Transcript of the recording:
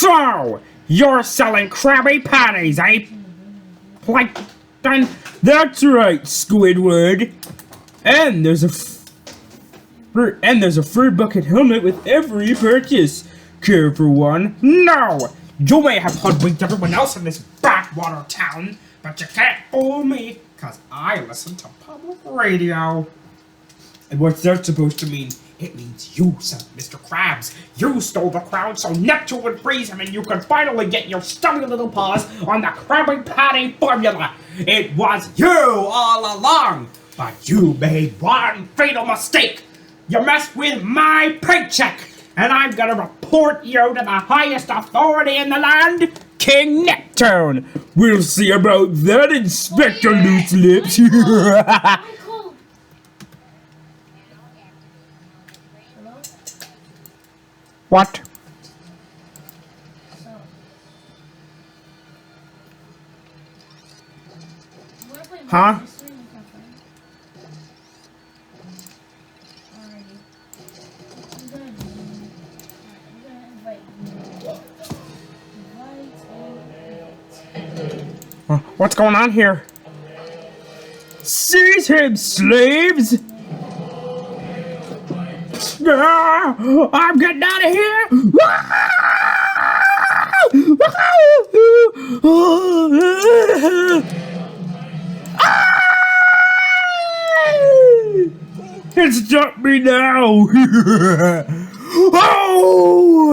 So, you're selling Krabby Patties, eh? Plankton? That's right, Squidward. And there's a free bucket helmet with every purchase. Care for one? No! You may have hoodwinked everyone else in this backwater town, but you can't fool me, cause I listen to public radio. And what's that supposed to mean? It means you, son, Mr. Krabs. You stole the crown so Neptune would freeze him and you could finally get your stubby little paws on the Krabby Patty formula. It was you all along, but you made one fatal mistake. You messed with my paycheck, and I'm gonna report you to the highest authority in the land, King Neptune. We'll see about that, Inspector Loose Lips. What? Huh? What's going on here? Seize him, slaves! I'm getting out of here! It's got me now! Oh!